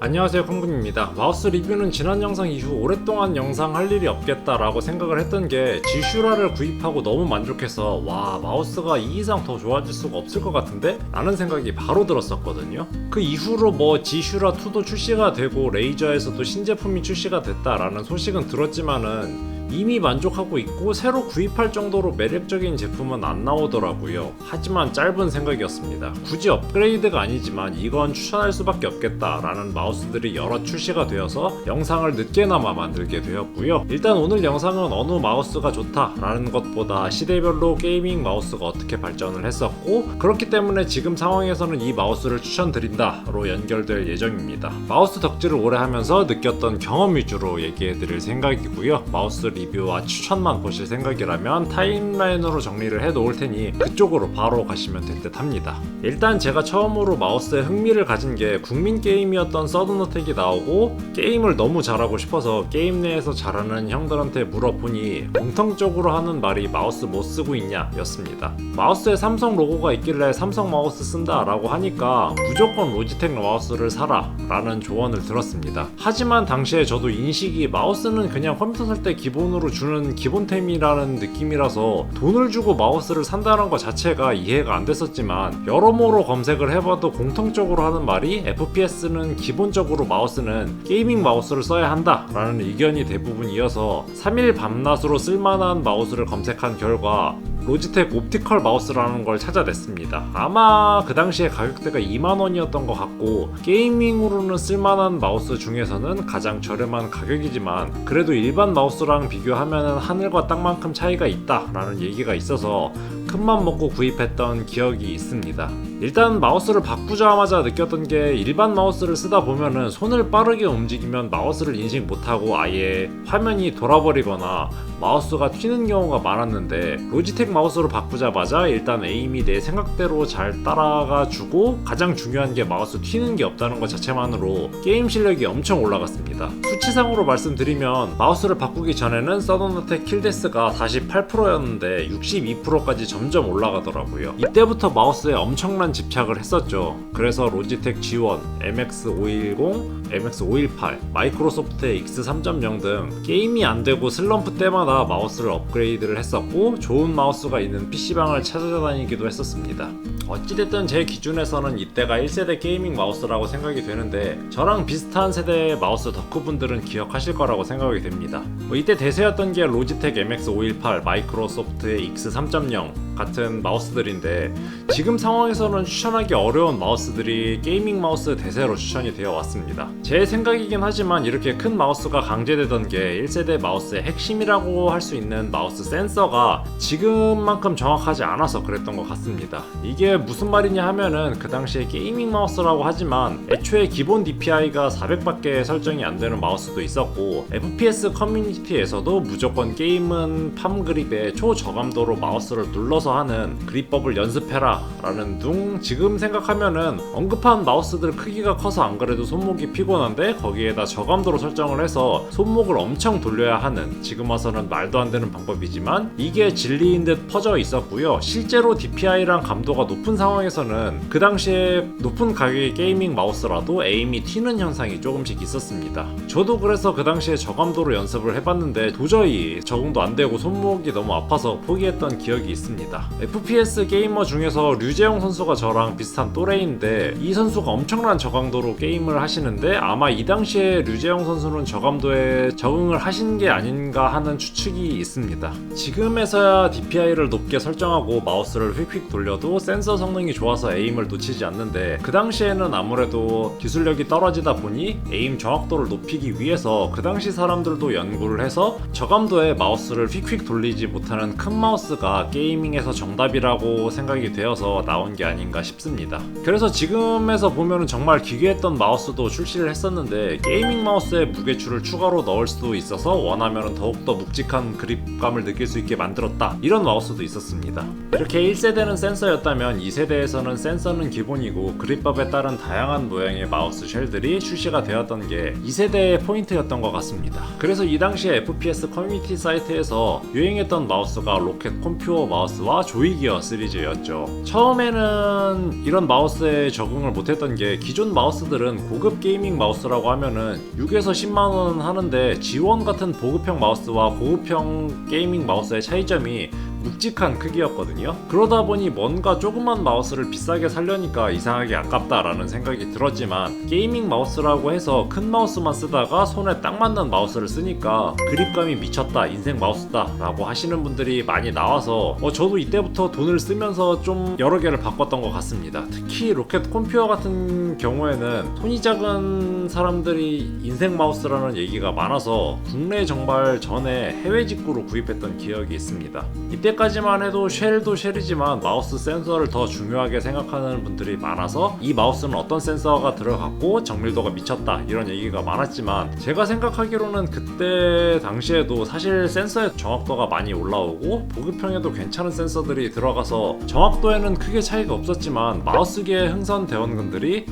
안녕하세요, 콩군입니다. 마우스 리뷰는 지난 영상 이후 오랫동안 영상 할 일이 없겠다라고 생각을 했던 게 G슈라를 구입하고 너무 만족해서 와, 마우스가 이 이상 더 좋아질 수가 없을 것 같은데? 라는 생각이 바로 들었었거든요. 그 이후로 뭐 G슈라2도 출시가 되고 레이저에서도 신제품이 출시가 됐다라는 소식은 들었지만은 이미 만족하고 있고 새로 구입할 정도로 매력적인 제품은 안 나오더라고요. 하지만 짧은 생각이었습니다. 굳이 업그레이드가 아니지만 이건 추천할 수밖에 없겠다라는 마우스들이 여러 출시가 되어서 영상을 늦게나마 만들게 되었고요. 일단 오늘 영상은 어느 마우스가 좋다라는 것보다 시대별로 게이밍 마우스가 어떻게 발전을 했었고 그렇기 때문에 지금 상황에서는 이 마우스를 추천드린다로 연결될 예정입니다. 마우스 덕질을 오래 하면서 느꼈던 경험 위주로 얘기해드릴 생각이고요. 마우스 리뷰와 추천만 보실 생각이라면 타임라인으로 정리를 해 놓을 테니 그쪽으로 바로 가시면 될 듯 합니다. 일단 제가 처음으로 마우스에 흥미를 가진 게 국민 게임이었던 서든어택이 나오고 게임을 너무 잘하고 싶어서 게임 내에서 잘하는 형들한테 물어보니 공통적으로 하는 말이 마우스 뭐 쓰고 있냐 였습니다. 마우스에 삼성 로고가 있길래 삼성 마우스 쓴다 라고 하니까 무조건 로지텍 마우스를 사라 라는 조언을 들었습니다. 하지만 당시에 저도 인식이 마우스는 그냥 컴퓨터 살 때 기본으로 주는 기본템이라는 느낌이라서 돈을 주고 마우스를 산다는 것 자체가 이해가 안 됐었지만 여러모로 검색을 해봐도 공통적으로 하는 말이 FPS는 기본적으로 마우스는 게이밍 마우스를 써야 한다 라는 의견이 대부분이어서 3일 밤낮으로 쓸만한 마우스를 검색한 결과 로지텍 옵티컬 마우스라는 걸 찾아냈습니다. 아마 그 당시에 가격대가 2만원이었던 것 같고 게이밍으로는 쓸만한 마우스 중에서는 가장 저렴한 가격이지만 그래도 일반 마우스랑 비교하면 하늘과 땅만큼 차이가 있다 라는 얘기가 있어서 큰맘 먹고 구입했던 기억이 있습니다. 일단 마우스를 바꾸자마자 느꼈던 게 일반 마우스를 쓰다 보면은 손을 빠르게 움직이면 마우스를 인식 못하고 아예 화면이 돌아버리거나 마우스가 튀는 경우가 많았는데 로지텍 마우스로 바꾸자마자 일단 에임이 내 생각대로 잘 따라가 주고 가장 중요한 게 마우스 튀는 게 없다는 것 자체만으로 게임 실력이 엄청 올라갔습니다. 수치상으로 말씀드리면 마우스를 바꾸기 전에는 서든어택 킬데스가 48%였는데 62%까지 점점 올라가더라고요. 이때부터 마우스에 엄청난 집착을 했었죠. 그래서 로지텍 G1, MX510, MX518, 마이크로소프트의 X3.0 등 게임이 안되고 슬럼프 때마다 마우스를 업그레이드를 했었고 좋은 마우스가 있는 PC방을 찾아다니기도 했었습니다. 어찌됐든 제 기준에서는 이때가 1세대 게이밍 마우스라고 생각이 되는데 저랑 비슷한 세대의 마우스 덕후분들은 기억하실 거라고 생각이 됩니다. 이때 대세였던 게 로지텍 MX518, 마이크로소프트의 X3.0 같은 마우스들인데 지금 상황에서는 추천하기 어려운 마우스들이 게이밍 마우스 대세로 추천이 되어 왔습니다. 제 생각이긴 하지만 이렇게 큰 마우스가 강제되던 게 1세대 마우스의 핵심이라고 할 수 있는 마우스 센서가 지금만큼 정확하지 않아서 그랬던 것 같습니다. 이게 무슨 말이냐 하면은 그 당시에 게이밍 마우스라고 하지만 애초에 기본 DPI가 400밖에 설정이 안 되는 마우스도 있었고 FPS 커뮤니티에서도 무조건 게임은 팜 그립에 초저감도로 마우스를 눌러서 하는 그립법을 연습해라 라는 둥 지금 생각하면은 언급한 마우스들 크기가 커서 안 그래도 손목이 피곤한데 거기에다 저감도로 설정을 해서 손목을 엄청 돌려야 하는 지금 와서는 말도 안 되는 방법이지만 이게 진리인 듯 퍼져 있었고요. 실제로 DPI랑 감도가 높은 상황에서는 그 당시에 높은 가격의 게이밍 마우스라도 에임이 튀는 현상이 조금씩 있었습니다. 저도 그래서 그 당시에 저감도로 연습을 해봤는데 도저히 적응도 안 되고 손목이 너무 아파서 포기했던 기억이 있습니다. FPS 게이머 중에서 류재용 선수가 저랑 비슷한 또래인데 이 선수가 엄청난 저감도로 게임을 하시는데 아마 이 당시에 류재용 선수는 저감도에 적응을 하신 게 아닌가 하는 추측이 있습니다. 지금에서야 DPI를 높게 설정하고 마우스를 휙휙 돌려도 센서 성능이 좋아서 에임을 놓치지 않는데 그 당시에는 아무래도 기술력이 떨어지다 보니 에임 정확도를 높이기 위해서 그 당시 사람들도 연구를 해서 저감도에 마우스를 휙휙 돌리지 못하는 큰 마우스가 게이밍에서 정답이라고 생각이 되어서 나온 게 아닌가 싶습니다. 그래서 지금에서 보면은 정말 기괴했던 마우스도 출시를 했었는데 게이밍 마우스에 무게추를 추가로 넣을 수도 있어서 원하면 더욱더 묵직한 그립감을 느낄 수 있게 만들었다 이런 마우스도 있었습니다. 이렇게 1세대는 센서였다면 2세대에서는 센서는 기본이고 그립밥에 따른 다양한 모양의 마우스 쉘들이 출시가 되었던 게 2세대의 포인트였던 것 같습니다. 그래서 이 당시에 FPS 커뮤니티 사이트에서 유행했던 마우스가 로켓 컴퓨어 마우스와 조이기어 시리즈였죠. 처음에는 이런 마우스에 적응을 못했던 게 기존 마우스들은 고급 게이밍 마우스라고 하면은 6에서 10만원 하는데 G1 같은 보급형 마우스와 고급형 게이밍 마우스의 차이점이 묵직한 크기였거든요. 그러다 보니 뭔가 조그만 마우스를 비싸게 살려니까 이상하게 아깝다라는 생각이 들었지만 게이밍 마우스라고 해서 큰 마우스만 쓰다가 손에 딱 맞는 마우스를 쓰니까 그립감이 미쳤다, 인생 마우스다 라고 하시는 분들이 많이 나와서 저도 이때부터 돈을 쓰면서 좀 여러 개를 바꿨던 것 같습니다. 특히 로켓 컴퓨어 같은 경우에는 손이 작은 사람들이 인생 마우스라는 얘기가 많아서 국내 정발 전에 해외 직구로 구입했던 기억이 있습니다. 이때까지만 해도 쉘도 쉘이지만 마우스 센서를 더 중요하게 생각하는 분들이 많아서 이 마우스는 어떤 센서가 들어갔고 정밀도가 미쳤다 이런 얘기가 많았지만 제가 생각하기로는 그때 당시에도 사실 센서의 정확도가 많이 올라오고 보급형에도 괜찮은 센서들이 들어가서 정확도에는 크게 차이가 없었지만 마우스계의 흥선 대원군들이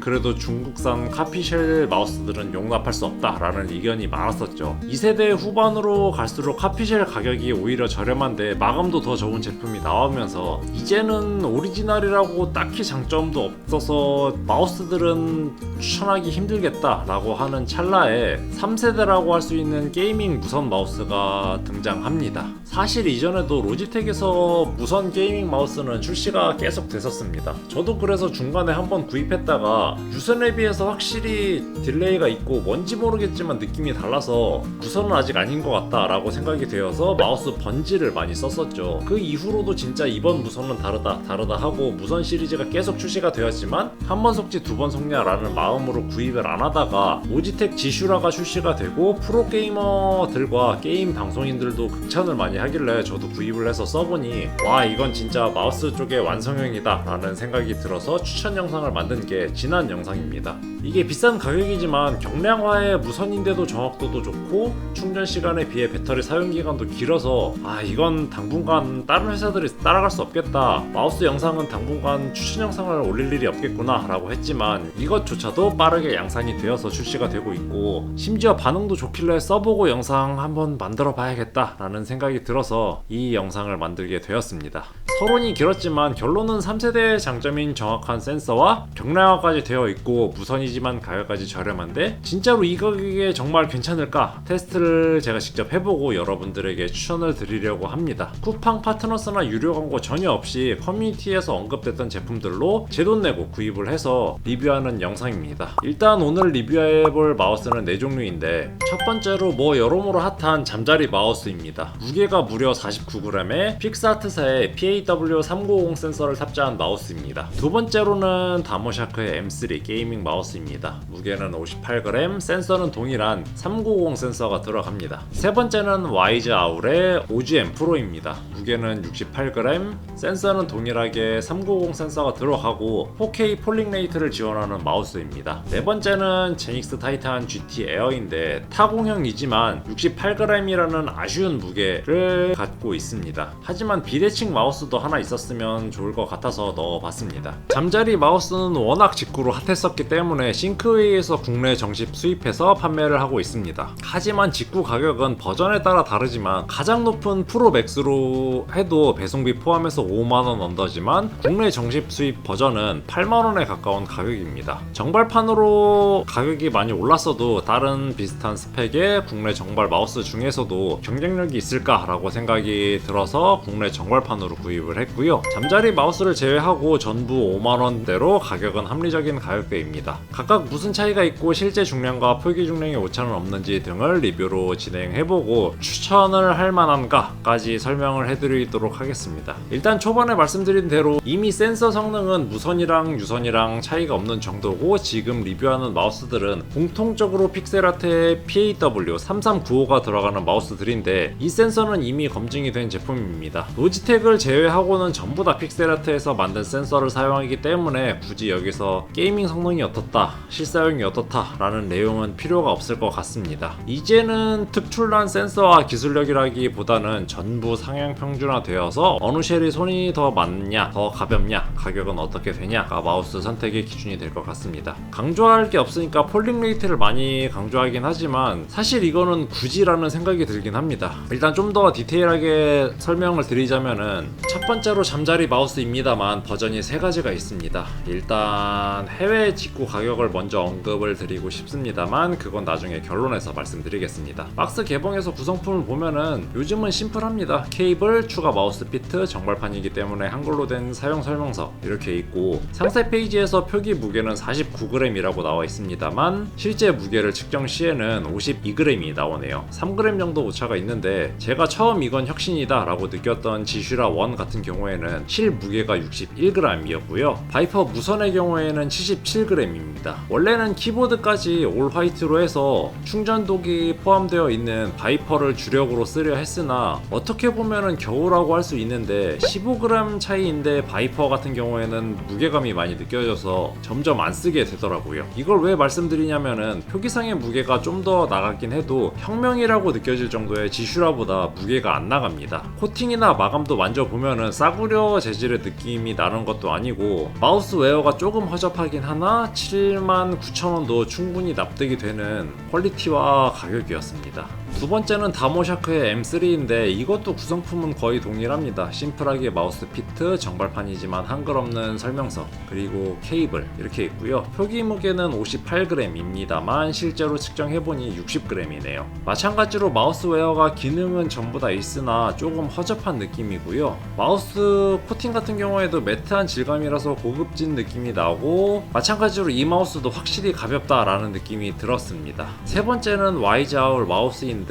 그래도 중국산 카피쉘 마우스들은 용납할 수 없다라는 의견이 많았었죠. 2세대 후반으로 갈수록 카피쉘 가격이 오히려 저렴한데 마감도 더 좋은 제품이 나오면서 이제는 오리지널이라고 딱히 장점도 없어서 마우스들은 추천하기 힘들겠다라고 하는 찰나에 3세대라고 할 수 있는 게이밍 무선 마우스가 등장합니다. 사실 이전에도 로지텍에서 무선 게이밍 마우스는 출시가 계속 됐었습니다. 저도 그래서 중간에 한번 구입했다가 유선에 비해서 확실히 딜레이가 있고 뭔지 모르겠지만 느낌이 달라서 무선은 아직 아닌 것 같다라고 생각이 되어서 마우스 번지를 많이 썼었죠. 그 이후로도 진짜 이번 무선은 다르다 하고 무선 시리즈가 계속 출시가 되었지만 한 번 속지 두 번 속냐라는 마음으로 구입을 안 하다가 로지텍 지슈라가 출시가 되고 프로게이머들과 게임 방송인들도 극찬을 많이 하길래 저도 구입을 해서 써보니 와 이건 진짜 마우스 쪽의 완성형이다 라는 생각이 들어서 추천 영상을 만든 게 지난 영상입니다. 이게 비싼 가격이지만 경량화에 무선인데도 정확도도 좋고 충전 시간에 비해 배터리 사용기간도 길어서 이건 당분간 다른 회사들이 따라갈 수 없겠다, 마우스 영상은 당분간 추천 영상을 올릴 일이 없겠구나 라고 했지만 이것조차도 빠르게 양산이 되어서 출시가 되고 있고 심지어 반응도 좋길래 써보고 영상 한번 만들어 봐야겠다 라는 생각이 들어서 이 영상을 만들게 되었습니다. 서론이 길었지만 결론은 3세대의 장점인 정확한 센서와 경량화까지 되어 있고 무선이지만 가격까지 저렴한데 진짜로 이 가격에 정말 괜찮을까 테스트를 제가 직접 해보고 여러분들에게 추천을 드리려고 합니다. 쿠팡 파트너스나 유료 광고 전혀 없이 커뮤니티에서 언급됐던 제품들로 제 돈 내고 구입을 해서 리뷰하는 영상입니다. 일단 오늘 리뷰해볼 마우스는 4종류인데 첫 번째로 여러모로 핫한 잠자리 마우스입니다. 무게가 무려 49g에 픽스아트사의 PAW390 센서를 탑재한 마우스입니다. 두 번째로는 다모샤크의 M3 게이밍 마우스입니다. 무게는 58g, 센서는 동일한 390 센서가 들어갑니다. 세 번째는 와이즈 아울의 OGM 프로입니다. 무게는 68g, 센서는 동일하게 390 센서가 들어가고 4K 폴링 레이트를 지원하는 마우스입니다. 네 번째는 제닉스 타이탄 GT 에어인데 타공형이지만 68g이라는 아쉬운 무게를 갖고 있습니다. 하지만 비대칭 마우스도 하나 있었으면 좋을 것 같아서 넣어봤습니다. 잠자리 마우스는 워낙 직구로 핫했었기 때문에 싱크웨이에서 국내 정식 수입해서 판매를 하고 있습니다. 하지만 직구 가격은 버전에 따라 다르지만 가장 높은 프로 맥스로 해도 배송비 포함해서 5만원 언더지만 국내 정식 수입 버전은 8만원에 가까운 가격입니다. 정발판으로 가격이 많이 올랐어도 다른 비슷한 스펙의 국내 정발 마우스 중에서도 경쟁력이 있을까라고 생각이 들어서 국내 정발판으로 구입을 했고요. 잠자리 마우스를 제외하고 전부 5만원대로 가격은 합리적인 가격대입니다. 각각 무슨 차이가 있고 실제 중량과 표기 중량의 오차는 없는지 등을 리뷰로 진행해보고 추천을 할 만한가까지 설명을 해드리도록 하겠습니다. 일단 초반에 말씀드린 대로 이미 센서 성능은 무선이랑 유선이랑 차이가 없는 정도고 지금 리뷰하는 마우스들은 공통적으로 픽셀아트의 PAW3395가 들어가는 마우스들인데 이 센서는 이미 검증이 된 제품입니다. 로지텍을 제외하고 무게하고는 전부 다 픽셀아트에서 만든 센서를 사용하기 때문에 굳이 여기서 게이밍 성능이 어떻다, 실사용이 어떻다 라는 내용은 필요가 없을 것 같습니다. 이제는 특출난 센서와 기술력이라기보다는 전부 상향 평준화되어서 어느 쉘이 손이 더 많냐, 더 가볍냐, 가격은 어떻게 되냐가 마우스 선택의 기준이 될 것 같습니다. 강조할 게 없으니까 폴링 레이트를 많이 강조하긴 하지만 사실 이거는 굳이라는 생각이 들긴 합니다. 일단 좀 더 디테일하게 설명을 드리자면은 첫 번째로 잠자리 마우스입니다만 버전이 세 가지가 있습니다. 일단 해외 직구 가격을 먼저 언급을 드리고 싶습니다만 그건 나중에 결론에서 말씀드리겠습니다. 박스 개봉해서 구성품을 보면은 요즘은 심플합니다. 케이블, 추가 마우스 피트, 정발판이기 때문에 한글로 된 사용 설명서 이렇게 있고, 상세 페이지에서 표기 무게는 49g이라고 나와 있습니다만 실제 무게를 측정 시에는 52g이 나오네요. 3g 정도 오차가 있는데 제가 처음 이건 혁신이다 라고 느꼈던 지슈라 1 같은 경우에는 실 무게가 61g이었고요. 바이퍼 무선의 경우에는 77g입니다. 원래는 키보드까지 올 화이트로 해서 충전독이 포함되어 있는 바이퍼를 주력으로 쓰려 했으나 어떻게 보면은 겨우라고 할 수 있는데 15g 차이인데 바이퍼 같은 경우에는 무게감이 많이 느껴져서 점점 안 쓰게 되더라고요. 이걸 왜 말씀드리냐면은 표기상의 무게가 좀 더 나갔긴 해도 혁명이라고 느껴질 정도의 지슈라보다 무게가 안 나갑니다. 코팅이나 마감도 만져보면은 싸구려 재질의 느낌이 나는 것도 아니고 마우스 웨어가 조금 허접하긴 하나 79,000원도 충분히 납득이 되는 퀄리티와 가격이었습니다. 두 번째는 다모샤크의 M3인데 이것도 구성품은 거의 동일합니다. 심플하게 마우스 피트, 정발판이지만 한글 없는 설명서, 그리고 케이블 이렇게 있고요. 표기 무게는 58g입니다만 실제로 측정해보니 60g이네요. 마찬가지로 마우스 웨어가 기능은 전부 다 있으나 조금 허접한 느낌이고요. 마우스 코팅 같은 경우에도 매트한 질감이라서 고급진 느낌이 나고, 마찬가지로 이 마우스도 확실히 가볍다라는 느낌이 들었습니다. 세 번째는 와이자울 마우스인데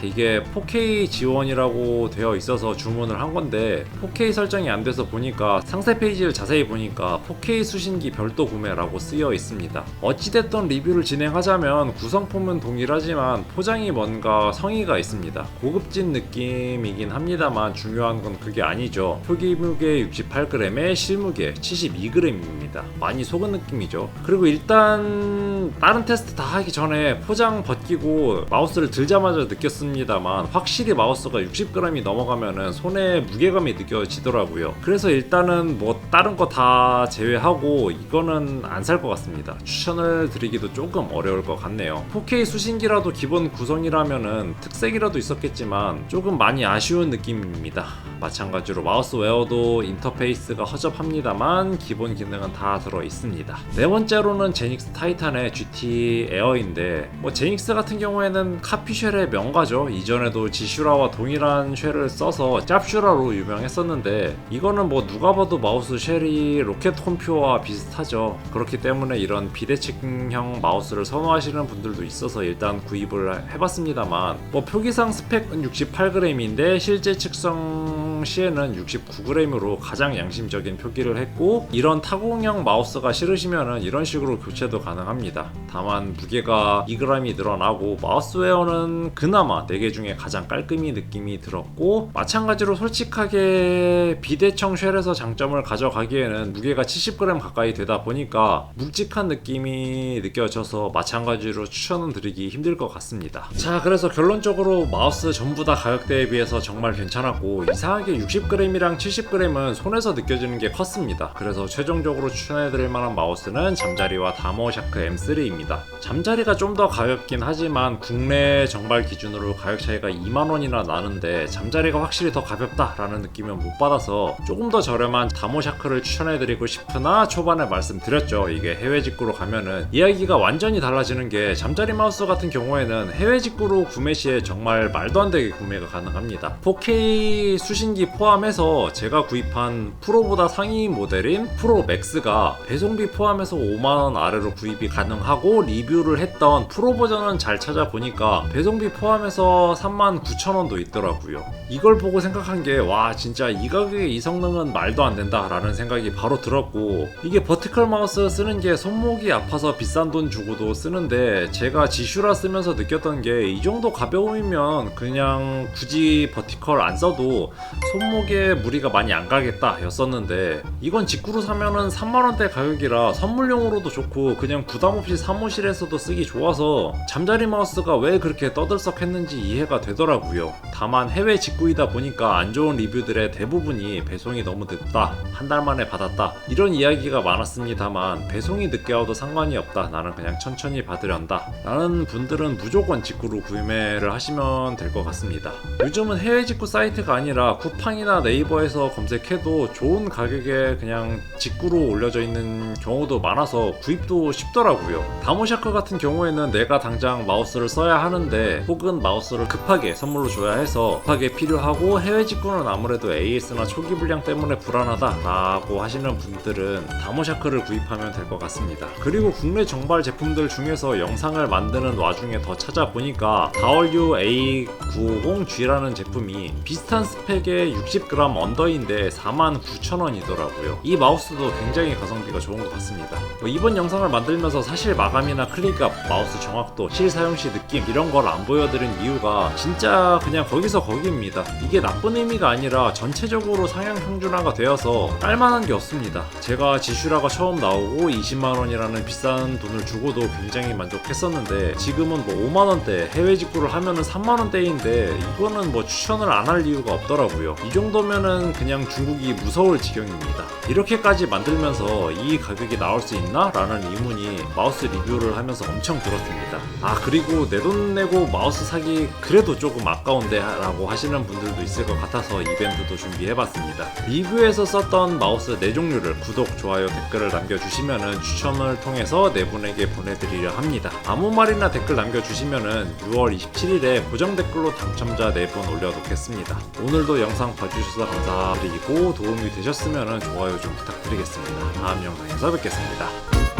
이게 4K 지원이라고 되어 있어서 주문을 한 건데 4K 설정이 안 돼서 보니까 상세 페이지를 자세히 보니까 4K 수신기 별도 구매라고 쓰여 있습니다. 어찌됐든 리뷰를 진행하자면 구성품은 동일하지만 포장이 뭔가 성의가 있습니다. 고급진 느낌이긴 합니다만 중요한 건 그게 아니죠. 표기 무게 68g에 실무게 72g입니다. 많이 속은 느낌이죠. 그리고 일단 다른 테스트 다 하기 전에 포장 벗기고 마우스를 들자마자 느꼈습니다만 확실히 마우스가 60g이 넘어가면은 손에 무게감이 느껴지더라고요. 그래서 일단은 뭐 다른 거 다 제외하고 이거는 안 살 것 같습니다. 추천을 드리기도 조금 어려울 것 같네요. 4K 수신기라도 기본 구성이라면은 특색이라도 있었겠지만 조금 많이 아쉬운 느낌입니다. 마찬가지로 마우스 웨어도 인터페이스가 허접합니다만 기본 기능은 다 들어 있습니다. 네 번째로는 제닉스 타이탄의 GT 에어인데 제닉스 같은 경우에는 카피쉘의 명가죠. 이전에도 지슈라와 동일한 쉘을 써서 짭슈라로 유명했었는데 이거는 누가 봐도 마우스 쉘이 로켓 콤퓨어와 비슷하죠. 그렇기 때문에 이런 비대칭형 마우스를 선호하시는 분들도 있어서 일단 구입을 해봤습니다만 표기상 스펙은 68g인데 실제 측정 시에는 69g으로 가장 양심적인 표기를 했고, 이런 타공형 마우스가 싫으시면은 이런 식으로 교체도 가능합니다. 다만 무게가 2g이 늘어나고 마우스 웨어는 그나마 4개 중에 가장 깔끔히 느낌이 들었고, 마찬가지로 솔직하게 비대청 쉘에서 장점을 가져가기에는 무게가 70g 가까이 되다 보니까 묵직한 느낌이 느껴져서 마찬가지로 추천은 드리기 힘들 것 같습니다. 자, 그래서 결론적으로 마우스 전부 다 가격대에 비해서 정말 괜찮았고, 이상하게 60g이랑 70g은 손에서 느껴지는 게 컸습니다. 그래서 최종적으로 추천해드릴 만한 마우스는 잠자리와 다모샤크 M3입니다. 잠자리가 좀 더 가볍긴 하지만 국내 정발 기준으로 가격 차이가 2만원이나 나는데 잠자리가 확실히 더 가볍다라는 느낌은 못 받아서 조금 더 저렴한 다모샤크를 추천해드리고 싶으나 초반에 말씀드렸죠. 이게 해외 직구로 가면은 이야기가 완전히 달라지는 게, 잠자리 마우스 같은 경우에는 해외 직구로 구매 시에 정말 말도 안 되게 구매가 가능합니다. 4K 수신기 포함해서 제가 구입한 프로보다 상위 모델인 프로 맥스가 배송비 포함해서 5만원 아래로 구입이 가능하고, 리뷰를 했던 프로 버전은 잘 찾아보니까 배송비 포함해서 39,000원도 있더라고요. 이걸 보고 생각한 게, 와 진짜 이 가격에 이 성능은 말도 안 된다 라는 생각이 바로 들었고, 이게 버티컬 마우스 쓰는 게 손목이 아파서 비싼 돈 주고도 쓰는데 제가 지슈라 쓰면서 느꼈던 게, 이 정도 가벼움이면 그냥 굳이 버티컬 안 써도 손목에 무리가 많이 안 가겠다 였었는데, 이건 직구로 사면은 3만원대 가격이라 선물용으로도 좋고 그냥 부담없이 사무실에서도 쓰기 좋아서 잠자리 마우스가 왜 그렇게 떠들썩했는지 이해가 되더라고요. 다만 해외 직구이다 보니까 안 좋은 리뷰들의 대부분이 배송이 너무 늦다, 한 달 만에 받았다, 이런 이야기가 많았습니다만, 배송이 늦게 와도 상관이 없다, 나는 그냥 천천히 받으련다 라는 분들은 무조건 직구로 구매를 하시면 될 것 같습니다. 요즘은 해외 직구 사이트가 아니라 쿠팡이나 네이버에서 검색해도 좋은 가격에 그냥 직구로 올려져 있는 경우도 많아서 구입도 쉽더라고요. 다모샤크 같은 경우에는 내가 당장 마우스를 써야 하는데 혹은 마우스를 급하게 선물로 줘야 해서 급하게 필요하고, 해외 직구는 아무래도 AS나 초기 불량 때문에 불안하다 라고 하시는 분들은 다모샤크를 구입하면 될 것 같습니다. 그리고 국내 정발 제품들 중에서 영상을 만드는 와중에 더 찾아보니까 다얼유 A950G라는 제품이 비슷한 스펙의 60g 언더인데 49,000원이더라고요. 이 마우스도 굉장히 가성비가 좋은 것 같습니다. 이번 영상을 만들면서 사실 마감이나 클릭압, 마우스 정확도, 실사용시 느낌 이런 걸 안 보여드린 이유가 진짜 그냥 거기서 거기입니다. 이게 나쁜 의미가 아니라 전체적으로 상향 평준화가 되어서 깔만한 게 없습니다. 제가 지슈라가 처음 나오고 20만원이라는 비싼 돈을 주고도 굉장히 만족했었는데, 지금은 뭐 5만원대, 해외 직구를 하면은 3만원대인데 이거는 뭐 추천을 안 할 이유가 없더라고요. 이 정도면은 그냥 중국이 무서울 지경입니다. 이렇게까지 만들면서 이 가격이 나올 수 있나? 라는 의문이 마우스 리뷰를 하면서 엄청 들었습니다. 그리고 내 돈 내고 마우스 사기 그래도 조금 아까운데 라고 하시는 분들도 있을 것 같아서 이벤트도 준비해봤습니다. 리뷰에서 썼던 마우스 4종류를 구독, 좋아요, 댓글을 남겨주시면은 추첨을 통해서 4분에게 보내드리려 합니다. 아무 말이나 댓글 남겨주시면은 6월 27일에 고정 댓글로 당첨자 4분 올려놓겠습니다. 오늘도 영상 봐주셔서 감사드리고 도움이 되셨으면 좋아요 좀 부탁드리겠습니다. 다음 영상에서 뵙겠습니다.